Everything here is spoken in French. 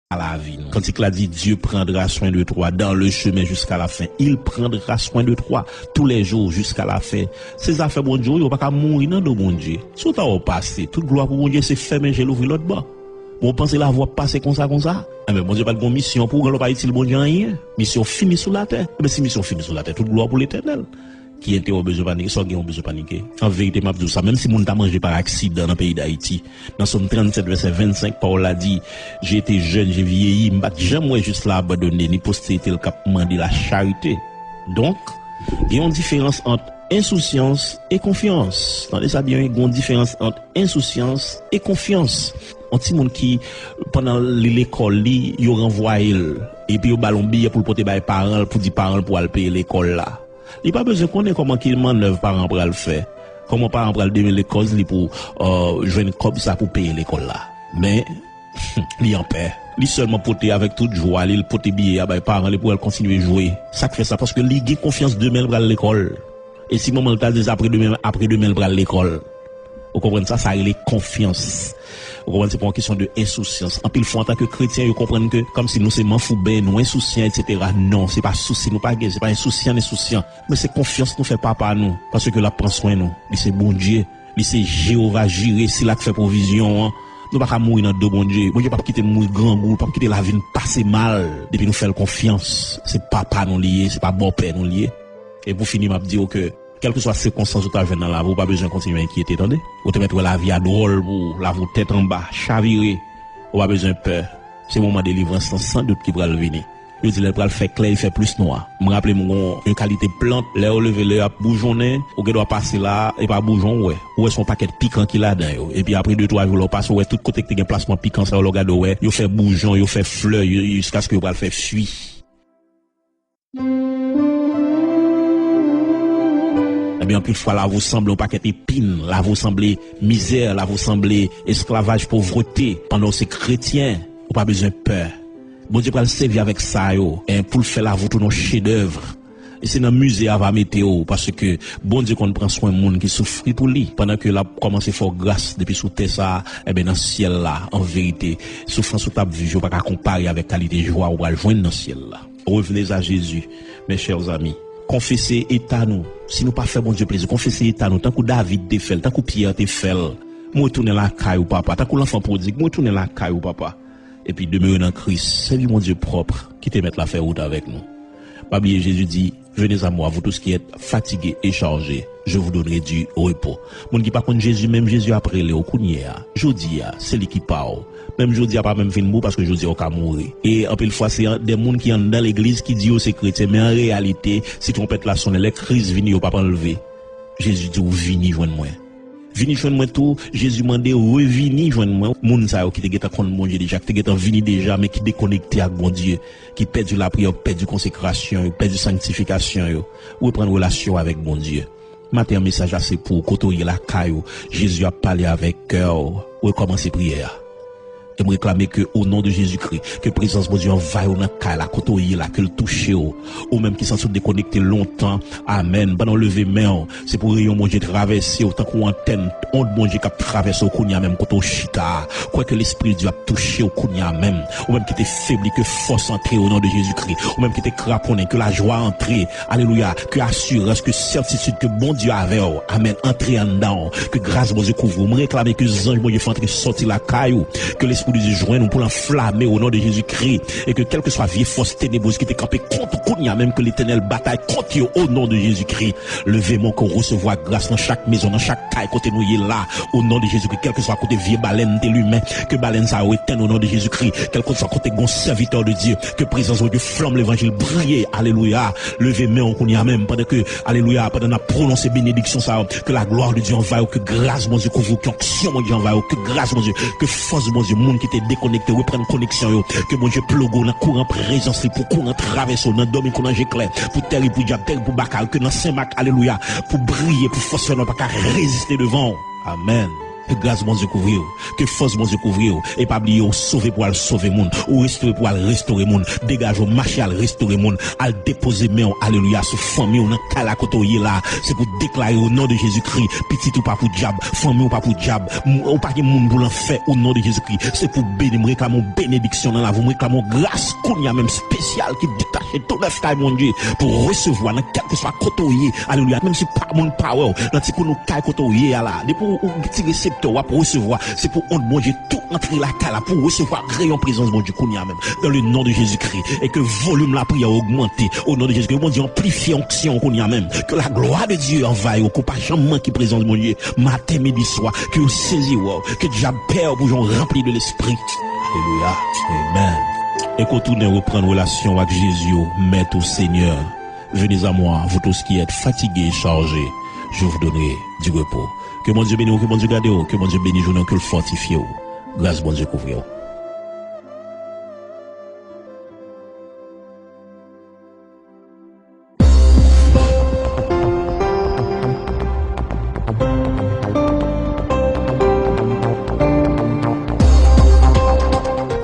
à la vie. Quand il a dit Dieu prendra soin de toi dans le chemin jusqu'à la fin, il prendra soin de toi tous les jours jusqu'à la fin. Ces affaires bon Dieu, il pas mourir dans bon Dieu. Tout ça au passé, toute gloire pour bon Dieu, c'est fermer j'ai l'ouvrir l'autre bas. Vous pensez la voie passer comme ça mais bon Dieu pas de bonne mission pour ne pas utile bon Dieu rien. Mission finie sur la terre. Mais si mission finie sur la terre, toute gloire pour l'Éternel. Qui était au besoin de paniquer, soit qui ont besoin de paniquer. En vérité, m'a dit ça, même si mon t'a mangé par accident dans le pays d'Haïti, dans Somme 37, verset 25, Paul a dit, j'ai été jeune, j'ai vieilli, m'bat jamais juste là abandonné, ni postérité le cap mandé la charité. Donc, il y a une différence entre insouciance et confiance. Attendez ça bien, il y a une différence entre insouciance et confiance. Un petit monde qui, pendant l'école, il renvoie et puis au ballon billet pour le porter par les parents, pour dire parents pour aller payer l'école là. Il n'y a pas besoin de connaître comment qu'il manœuvre parents pour le faire. Comment parents pour le donner les causes pour jouer comme ça pour payer l'école là. Mais, il en paix. Il seulement porter avec toute joie, il porter billet à les parents pour continuer à jouer. Ça fait ça parce que il a confiance demain pour l'école. Et si maman t'a dit après demain pour l'école. Vous comprenez ça? Ça a les confiance. Vous comprenez, c'est pas une question de insouciance. En pile fois, en tant que chrétien, vous comprenez que, comme si nous c'est manfoubé, nous insouciants, etc. Non, c'est pas souci, nous pas gay, c'est pas insouciant. Mais c'est confiance nous fait papa nous. Parce que là, prend soin nous. Il c'est bon Dieu. Il c'est Jéhovah Jireh, c'est là qui fait provision, hein. Nous pas mourir dans deux bon Dieu. Bon Dieu pas quitter mourir grand goût, pas quitter la vie passer mal. Depuis nous faire confiance. C'est papa nous lié, c'est pas bon père nous lié. Et pour finir, m'a dire que, quelle que soit la circonstance où tu as dans la vie, pas besoin de continuer à inquiéter, attendez. Vous te mettre la vie à drôle, pour la vous tête en bas, chavirer. Vous pas besoin de peur. C'est le moment de délivrance, sans doute qui va le venir. Je dis, le faire clair, il fait plus noir. Je me rappelle, une qualité plante, là, au lever, là, bougeonner, ou que doit passer là, et pas bougeon, ouais. Ou est son paquet piquant qu'il a dedans, et puis après 2-3 jours, on passe, ouais, tout côté que tu as un placement piquant, ça, on le regarde, ouais. Il fait bougeon, il fait fleur, jusqu'à ce que vous va le faire fuir. Eh bien, plus fois, là, vous semblez un paquet épine, là, vous semblez misère, là, vous semblez esclavage, pauvreté. Pendant ces chrétiens, vous pas besoin de peur. Bon Dieu, pour le servir avec ça, yo, et pour le faire là, vous tout nos chefs-d'œuvre. Et c'est dans le musée à météo, parce que bon Dieu qu'on prend soin de monde qui souffre pour lui. Pendant que là, commence à faire grâce depuis sous terre ça, eh bien, dans le ciel là, en vérité, souffrance sous table vie, je ne peux pas comparer avec qualité de joie ou à le joindre dans le ciel là. Revenez à Jésus, mes chers amis. Confessez état nous. Si nous pas fait bon Dieu plaisir, confessez état nous. Tant que David te fait, tant que Pierre te fait. Moi tourner la caille ou papa. Tant que l'enfant prodigue, moi tourner la caille ou papa. Et puis demeurer dans Christ. Servir mon Dieu propre qui te mette la faire route avec nous. Pas oublier Jésus dit, venez à moi, vous tous qui êtes fatigués et chargés, je vous donnerai du repos. Mon qui pas contre Jésus, même Jésus après le Okunia. Jodi c'est lui qui parle. Même Jodi a pas même fin mot parce que Jodi au cas mourir. Et en peu fois c'est des monde qui sont dans l'église qui dit c'est chrétien, mais en réalité, si trompette la sonne, les crises viennent au pas enlever. Jésus dit, venez joindre moi. Vini joindre moi tout, Jésus mandé revini joindre moi. Moun sa yo qui te geta contre mon Dieu déjà, qui te geta vini déjà mais qui déconnecté avec bon Dieu, qui perdu la prière, perdu consécration, perdu sanctification yo, ou prendre relation avec bon Dieu. Matin message c'est pour côtoyer la caillou. Jésus a parlé avec cœur, ou commencer prière. Et me réclamer que au nom de Jésus-Christ, que présence de Dieu envahisse dans la côtoyer là, que le touche ou même qui s'en sont déconnectés longtemps. Amen. Pendant lever main, c'est pour rayon mon Dieu traverser autant qu'on antenne, onde mon Dieu qui traverse au kounya même côté chita. Quoi que l'esprit de Dieu a touché au kounya même, ou même qui était faibli que force entrer au nom de Jésus-Christ, ou même qui était craponné que la joie entrer. Alléluia, que assurance, que certitude que bon Dieu avait. Amen. Entrer en dedans, que grâce mon Dieu couvre. Me réclamer que les anges mon Dieu font entrer sortir la caillou, que l'esprit pour nous joindre pour l'enflammer au nom de Jésus-Christ et que quelle que soit vieille force ténébreuse qui était campée contre Kounia, même que l'éternel bataille contre eux au nom de Jésus-Christ. Levez-moi qu'on recevoir grâce dans chaque maison, dans chaque caille côté nous est là au nom de Jésus-Christ. Quel que soit côté vieille baleine de l'humain, que baleine ça éteint au nom de Jésus-Christ. Quel que soit côté bon serviteur de Dieu, que présence de Dieu flamme l'évangile briller. Alléluia. Levez-moi qu'on y a même pendant que alléluia, pendant la prononcer bénédiction ça, que la gloire de Dieu envahisse, que grâce mon Dieu couvre, que l'action mon Dieu envahisse, que grâce mon Dieu, que force mon Dieu qui était déconnecté, reprendre connexion yo, que mon Dieu plogo dans courant présence pour courant traverser dans domaine qu'on éclair pour terre pour diable pour bakal que dans Saint-Marc alléluia pour briller pour forcer non pas résister devant. Amen. grâce bon Dieu couvrir, que force bon Dieu couvrir, et pas oublier ou sauver pour aller sauver monde, ou restaurer pour aller restaurer monde, dégage au marché à restaurer monde, à déposer main, alléluia, sur famille ou dans kala kotoye là, c'est pour déclarer au nom de Jésus-Christ, petit ou pas pour diable, famille ou pas pour diable, ou pas que monde pour l'enfer au nom de Jésus-Christ, c'est pour bénir, réclamer bénédiction dans la vie, réclamer grâce qu'on y a même spécial qui détache tout le sky mon Dieu pour recevoir dans quel que soit kotoye, alléluia, même si pas mon power, dans ti nous kay kotoye là, depuis ou petit récepteur pour recevoir, c'est pour on bon Dieu tout entrer la kala pour recevoir rayon présence bon Dieu qu'on y a même dans le nom de Jésus-Christ et que volume la prière augmenter au nom de Jésus-Christ, bon Dieu amplifie onction qu'on y a même, que la gloire de Dieu envahit qu'on pas jamais qui présence mon Dieu matin midi soir, que vous saisi que déjà peur pour gens rempli de l'esprit. Alléluia. Amen. Et qu'on tourne reprendre relation avec Jésus, Maître Seigneur. Venez à moi, vous tous qui êtes fatigués et chargés, je vous donnerai du repos. Que mon Dieu bénisse, que mon Dieu garde, que mon Dieu bénisse, que le fortifie. Grâce, bon Dieu couvre.